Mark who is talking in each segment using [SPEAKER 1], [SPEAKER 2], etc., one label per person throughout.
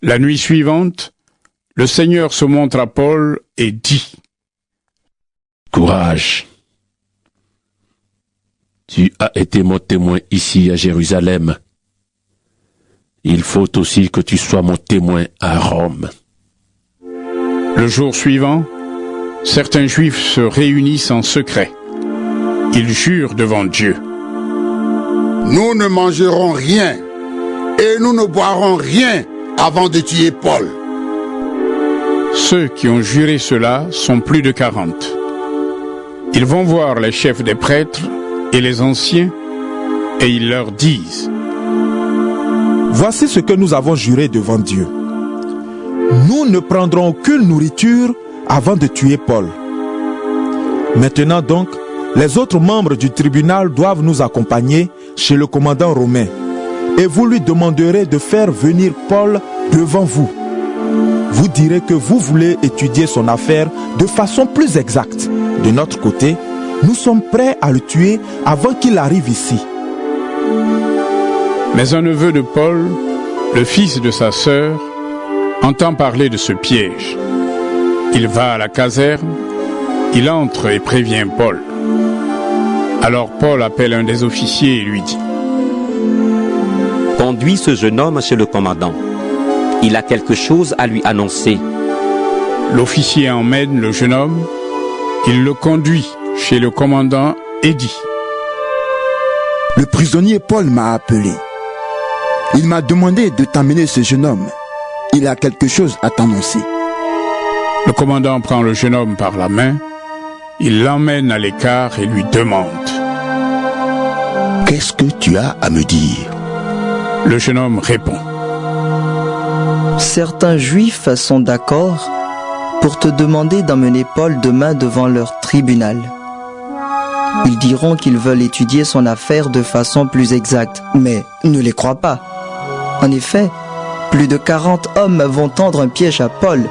[SPEAKER 1] La nuit suivante, le Seigneur se montre à Paul et dit :
[SPEAKER 2] Courage. Tu as été mon témoin ici à Jérusalem. Il faut aussi que tu sois mon témoin à Rome.
[SPEAKER 1] Le jour suivant, certains Juifs se réunissent en secret. Ils jurent devant Dieu :
[SPEAKER 3] Nous ne mangerons rien et nous ne boirons rien avant de tuer Paul.
[SPEAKER 1] Ceux qui ont juré cela sont plus de 40. Ils vont voir les chefs des prêtres et les anciens, et ils leur disent :
[SPEAKER 4] Voici ce que nous avons juré devant Dieu. Nous ne prendrons aucune nourriture avant de tuer Paul. Maintenant donc, les autres membres du tribunal doivent nous accompagner chez le commandant romain, et vous lui demanderez de faire venir Paul devant vous. Vous direz que vous voulez étudier son affaire de façon plus exacte. De notre côté, nous sommes prêts à le tuer avant qu'il arrive ici.
[SPEAKER 1] Mais un neveu de Paul, le fils de sa sœur, entend parler de ce piège. Il va à la caserne, il entre et prévient Paul. Alors Paul appelle un des officiers et lui dit :
[SPEAKER 5] Conduis ce jeune homme chez le commandant. Il a quelque chose à lui annoncer.
[SPEAKER 1] L'officier emmène le jeune homme, il le conduit chez le commandant et dit :
[SPEAKER 6] Le prisonnier Paul m'a appelé. Il m'a demandé de t'amener ce jeune homme. Il a quelque chose à t'annoncer.
[SPEAKER 1] Le commandant prend le jeune homme par la main, il l'emmène à l'écart et lui demande :
[SPEAKER 7] Qu'est-ce que tu as à me dire ?
[SPEAKER 1] Le jeune homme répond :
[SPEAKER 8] Certains Juifs sont d'accord pour te demander d'emmener Paul demain devant leur tribunal. Ils diront qu'ils veulent étudier son affaire de façon plus exacte, mais ne les crois pas. En effet, plus de 40 hommes vont tendre un piège à Paul.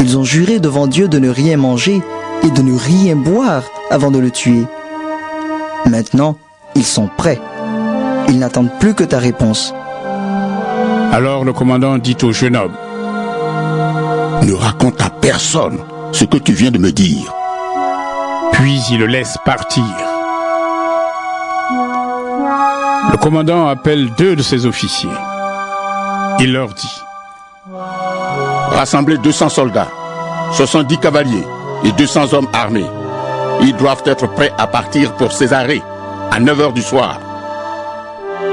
[SPEAKER 8] Ils ont juré devant Dieu de ne rien manger et de ne rien boire avant de le tuer. Maintenant, ils sont prêts. Ils n'attendent plus que ta réponse.
[SPEAKER 1] Alors le commandant dit au jeune homme :
[SPEAKER 7] Ne raconte à personne ce que tu viens de me dire.
[SPEAKER 1] Puis il le laisse partir. Le commandant appelle 2 de ses officiers. Il leur dit :
[SPEAKER 3] Rassemblez 200 soldats, 70 cavaliers et 200 hommes armés. Ils doivent être prêts à partir pour Césarée à 9h du soir.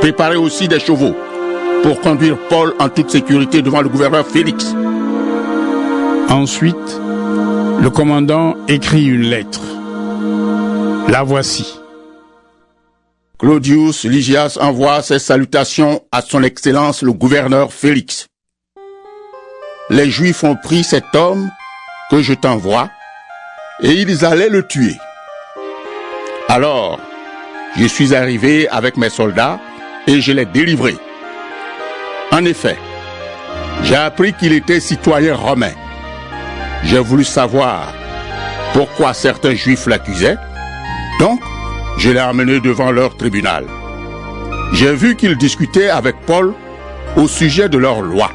[SPEAKER 3] Préparez aussi des chevaux pour conduire Paul en toute sécurité devant le gouverneur Félix.
[SPEAKER 1] Ensuite, le commandant écrit une lettre. La voici.
[SPEAKER 3] Claudius Lygias envoie ses salutations à son Excellence le gouverneur Félix. Les Juifs ont pris cet homme que je t'envoie et ils allaient le tuer. Alors, je suis arrivé avec mes soldats et je l'ai délivré. En effet, j'ai appris qu'il était citoyen romain. J'ai voulu savoir pourquoi certains Juifs l'accusaient, donc je l'ai emmené devant leur tribunal. J'ai vu qu'ils discutaient avec Paul au sujet de leur loi.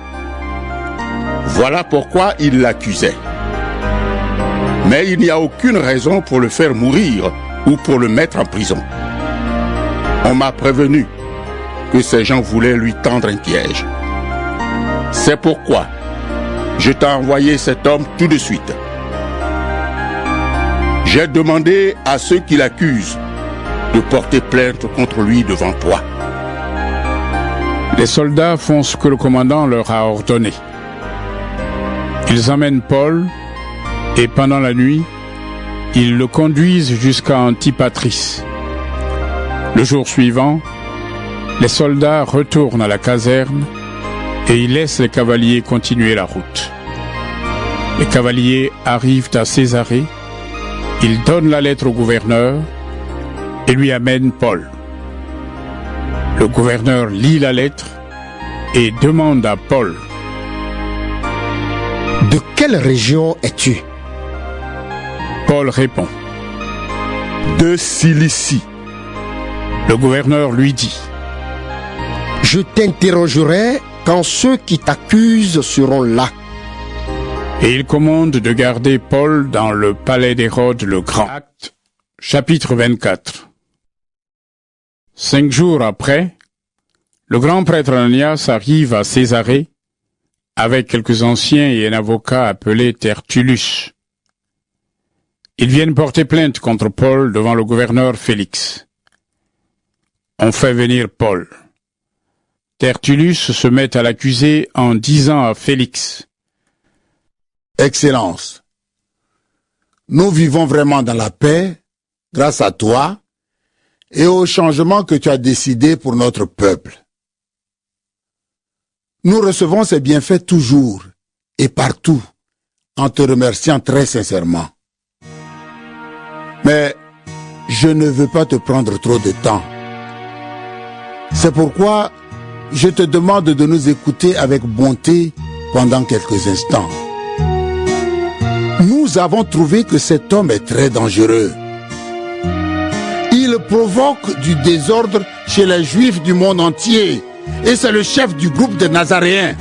[SPEAKER 3] Voilà pourquoi ils l'accusaient. Mais il n'y a aucune raison pour le faire mourir ou pour le mettre en prison. On m'a prévenu que ces gens voulaient lui tendre un piège. C'est pourquoi je t'ai envoyé cet homme tout de suite. J'ai demandé à ceux qui l'accusent de porter plainte contre lui devant toi.
[SPEAKER 1] Les soldats font ce que le commandant leur a ordonné. Ils emmènent Paul et pendant la nuit, ils le conduisent jusqu'à Antipatris. Le jour suivant, les soldats retournent à la caserne et ils laissent les cavaliers continuer la route. Les cavaliers arrivent à Césarée, ils donnent la lettre au gouverneur et lui amènent Paul. Le gouverneur lit la lettre et demande à Paul :
[SPEAKER 9] De quelle région es-tu ?
[SPEAKER 1] Paul répond :
[SPEAKER 3] De Cilicie.
[SPEAKER 1] Le gouverneur lui dit :
[SPEAKER 9] Je t'interrogerai quand ceux qui t'accusent seront là.
[SPEAKER 1] Et il commande de garder Paul dans le palais d'Hérode le Grand. Acte, chapitre 24. 5 jours après, le grand prêtre Ananias arrive à Césarée avec quelques anciens et un avocat appelé Tertullus. Ils viennent porter plainte contre Paul devant le gouverneur Félix. On fait venir Paul. Tertullus se met à l'accuser en disant à Félix:
[SPEAKER 7] Excellence, nous vivons vraiment dans la paix grâce à toi et au changement que tu as décidé pour notre peuple. Nous recevons ces bienfaits toujours et partout en te remerciant très sincèrement. Mais je ne veux pas te prendre trop de temps. C'est pourquoi je te demande de nous écouter avec bonté pendant quelques instants. Nous avons trouvé que cet homme est très dangereux. Il provoque du désordre chez les Juifs du monde entier et c'est le chef du groupe des Nazaréens.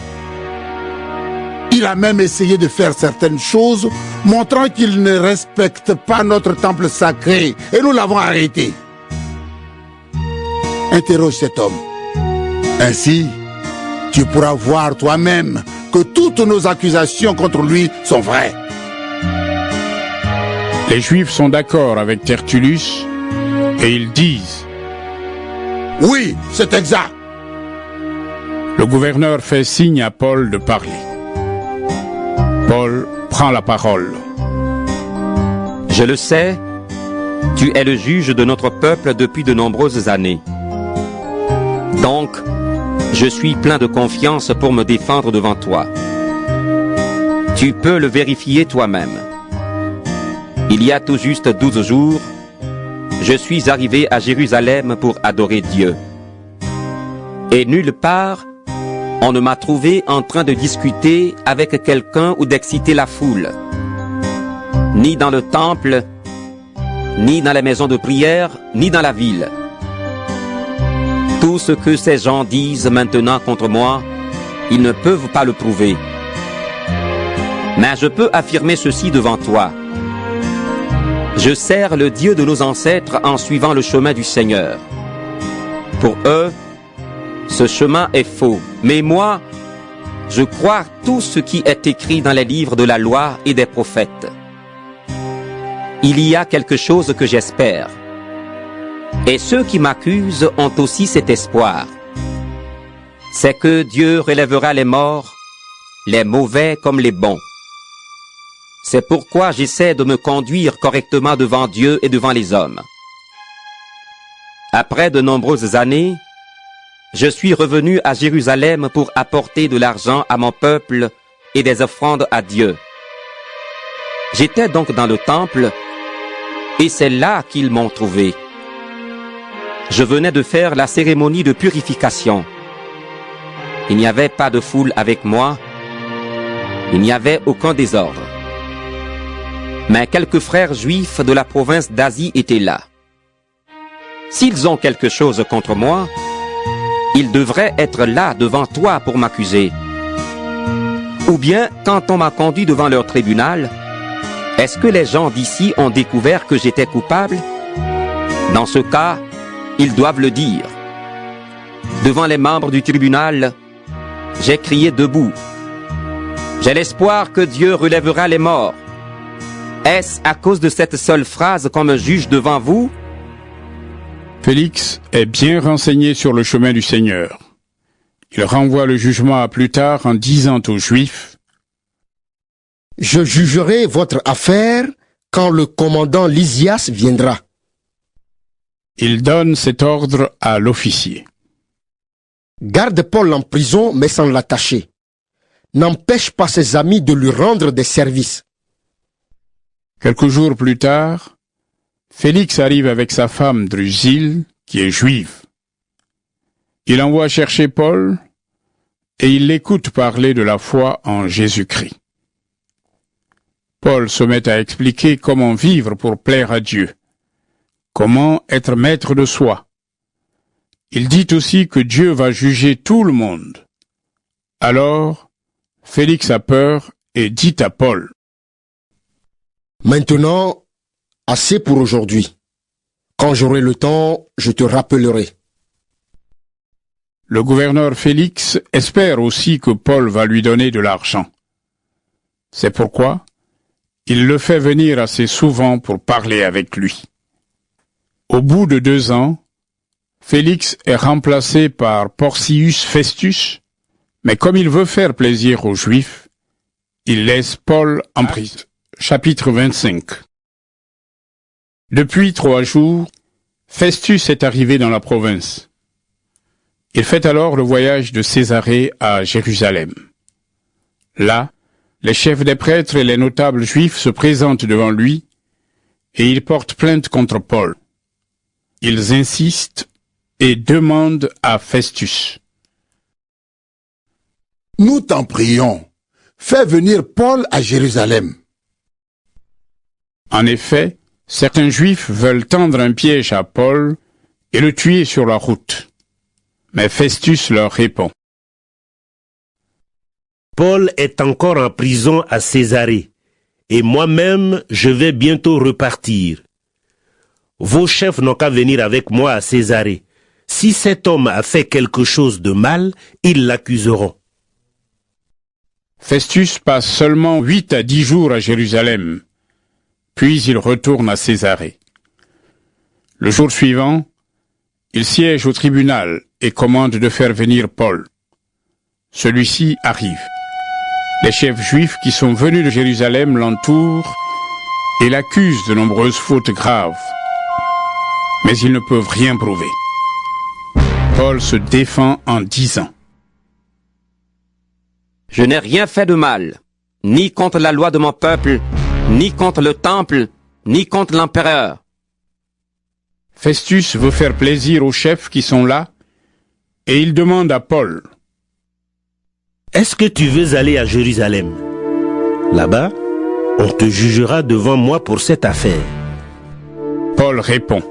[SPEAKER 7] Il a même essayé de faire certaines choses montrant qu'il ne respecte pas notre temple sacré et nous l'avons arrêté. Interroge cet homme. Ainsi, tu pourras voir toi-même que toutes nos accusations contre lui sont vraies.
[SPEAKER 1] Les Juifs sont d'accord avec Tertullus et ils disent:
[SPEAKER 7] Oui, c'est exact.
[SPEAKER 1] Le gouverneur fait signe à Paul de parler. Paul prend la parole.
[SPEAKER 5] Je le sais, tu es le juge de notre peuple depuis de nombreuses années. Donc, je suis plein de confiance pour me défendre devant toi. Tu peux le vérifier toi-même. Il y a tout juste 12 jours, je suis arrivé à Jérusalem pour adorer Dieu. Et nulle part, on ne m'a trouvé en train de discuter avec quelqu'un ou d'exciter la foule. Ni dans le temple, ni dans la maison de prière, ni dans la ville. Tout ce que ces gens disent maintenant contre moi, ils ne peuvent pas le prouver. Mais je peux affirmer ceci devant toi. Je sers le Dieu de nos ancêtres en suivant le chemin du Seigneur. Pour eux, ce chemin est faux. Mais moi, je crois tout ce qui est écrit dans les livres de la loi et des prophètes. Il y a quelque chose que j'espère. Et ceux qui m'accusent ont aussi cet espoir. C'est que Dieu relèvera les morts, les mauvais comme les bons. C'est pourquoi j'essaie de me conduire correctement devant Dieu et devant les hommes. Après de nombreuses années, je suis revenu à Jérusalem pour apporter de l'argent à mon peuple et des offrandes à Dieu. J'étais donc dans le temple et c'est là qu'ils m'ont trouvé. Je venais de faire la cérémonie de purification. Il n'y avait pas de foule avec moi. Il n'y avait aucun désordre. Mais quelques frères juifs de la province d'Asie étaient là. S'ils ont quelque chose contre moi, ils devraient être là devant toi pour m'accuser. Ou bien, quand on m'a conduit devant leur tribunal, est-ce que les gens d'ici ont découvert que j'étais coupable? Dans ce cas, ils doivent le dire. Devant les membres du tribunal, j'ai crié debout. J'ai l'espoir que Dieu relèvera les morts. Est-ce à cause de cette seule phrase qu'on me juge devant vous?
[SPEAKER 1] Félix est bien renseigné sur le chemin du Seigneur. Il renvoie le jugement à plus tard en disant aux Juifs:
[SPEAKER 9] Je jugerai votre affaire quand le commandant Lysias viendra.
[SPEAKER 1] Il donne cet ordre à l'officier.
[SPEAKER 9] Garde Paul en prison, mais sans l'attacher. N'empêche pas ses amis de lui rendre des services.
[SPEAKER 1] Quelques jours plus tard, Félix arrive avec sa femme Drusille, qui est juive. Il envoie chercher Paul et il l'écoute parler de la foi en Jésus-Christ. Paul se met à expliquer comment vivre pour plaire à Dieu, comment être maître de soi. Il dit aussi que Dieu va juger tout le monde, Alors, Félix a peur et dit à Paul,
[SPEAKER 9] « Maintenant, assez pour aujourd'hui. Quand j'aurai le temps, je te rappellerai. »
[SPEAKER 1] Le gouverneur Félix espère aussi que Paul va lui donner de l'argent. C'est pourquoi il le fait venir assez souvent pour parler avec lui. Au bout de 2 ans, Félix est remplacé par Porcius Festus, mais comme il veut faire plaisir aux Juifs, il laisse Paul en prison. Chapitre 25. Depuis 3 jours, Festus est arrivé dans la province. Il fait alors le voyage de Césarée à Jérusalem. Là, les chefs des prêtres et les notables juifs se présentent devant lui et ils portent plainte contre Paul. Ils insistent et demandent à Festus.
[SPEAKER 7] « Nous t'en prions, fais venir Paul à Jérusalem. »
[SPEAKER 1] En effet, certains juifs veulent tendre un piège à Paul et le tuer sur la route. Mais Festus leur répond.
[SPEAKER 10] Paul est encore en prison à Césarée, et moi-même je vais bientôt repartir. Vos chefs n'ont qu'à venir avec moi à Césarée. Si cet homme a fait quelque chose de mal, ils l'accuseront.
[SPEAKER 1] Festus passe seulement 8 à 10 jours à Jérusalem, puis il retourne à Césarée. Le jour suivant, il siège au tribunal et commande de faire venir Paul. Celui-ci arrive. Les chefs juifs qui sont venus de Jérusalem l'entourent et l'accusent de nombreuses fautes graves. Mais ils ne peuvent rien prouver. Paul se défend en disant :
[SPEAKER 5] « Je n'ai rien fait de mal, ni contre la loi de mon peuple, ni contre le temple, ni contre l'empereur. »
[SPEAKER 1] Festus veut faire plaisir aux chefs qui sont là et il demande à Paul :
[SPEAKER 10] « Est-ce que tu veux aller à Jérusalem ? Là-bas, on te jugera devant moi pour cette affaire. »
[SPEAKER 1] Paul répond :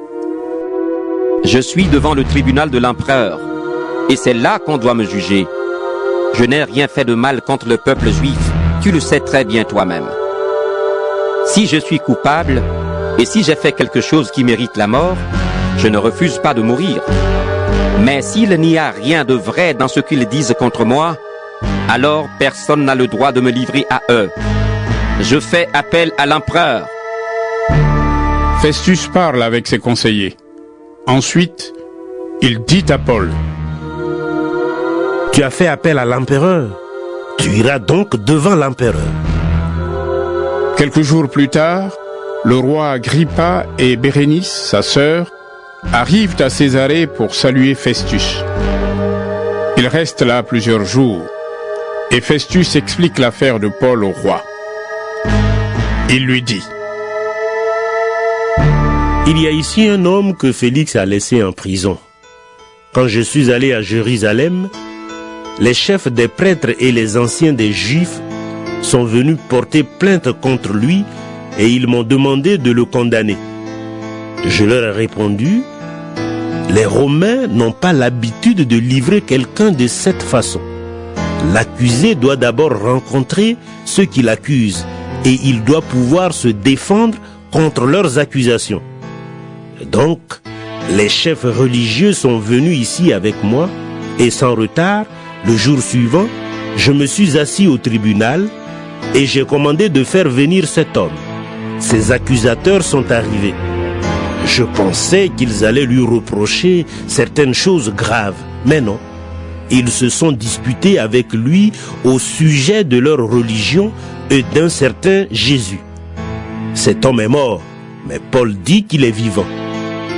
[SPEAKER 5] « Je suis devant le tribunal de l'empereur, et c'est là qu'on doit me juger. Je n'ai rien fait de mal contre le peuple juif, tu le sais très bien toi-même. Si je suis coupable, et si j'ai fait quelque chose qui mérite la mort, je ne refuse pas de mourir. Mais s'il n'y a rien de vrai dans ce qu'ils disent contre moi, alors personne n'a le droit de me livrer à eux. Je fais appel à l'empereur. »
[SPEAKER 1] Festus parle avec ses conseillers. Ensuite, il dit à Paul :
[SPEAKER 10] « Tu as fait appel à l'empereur. Tu iras donc devant l'empereur. »
[SPEAKER 1] Quelques jours plus tard, le roi Agrippa et Bérénice, sa sœur, arrivent à Césarée pour saluer Festus. Ils restent là plusieurs jours, et Festus explique l'affaire de Paul au roi. Il lui dit :
[SPEAKER 10] « Il y a ici un homme que Félix a laissé en prison. Quand je suis allé à Jérusalem, les chefs des prêtres et les anciens des Juifs sont venus porter plainte contre lui et ils m'ont demandé de le condamner. Je leur ai répondu, les Romains n'ont pas l'habitude de livrer quelqu'un de cette façon. L'accusé doit d'abord rencontrer ceux qui l'accusent et il doit pouvoir se défendre contre leurs accusations. Donc, les chefs religieux sont venus ici avec moi et sans retard, le jour suivant, je me suis assis au tribunal et j'ai commandé de faire venir cet homme. Ces accusateurs sont arrivés. Je pensais qu'ils allaient lui reprocher certaines choses graves, mais non. Ils se sont disputés avec lui au sujet de leur religion et d'un certain Jésus. Cet homme est mort, mais Paul dit qu'il est vivant.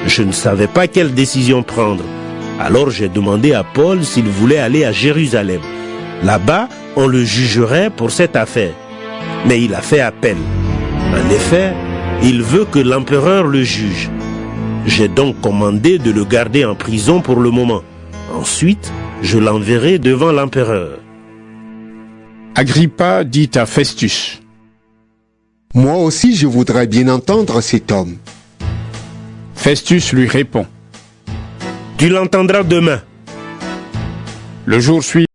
[SPEAKER 10] Je ne savais pas quelle décision prendre. Alors j'ai demandé à Paul s'il voulait aller à Jérusalem. Là-bas, on le jugerait pour cette affaire. Mais il a fait appel. En effet, il veut que l'empereur le juge. J'ai donc commandé de le garder en prison pour le moment. Ensuite, je l'enverrai devant l'empereur.
[SPEAKER 1] Agrippa dit à Festus :
[SPEAKER 11] « Moi aussi je voudrais bien entendre cet homme. »
[SPEAKER 1] Festus lui répond :
[SPEAKER 10] « Tu l'entendras demain. »
[SPEAKER 1] Le jour suivant,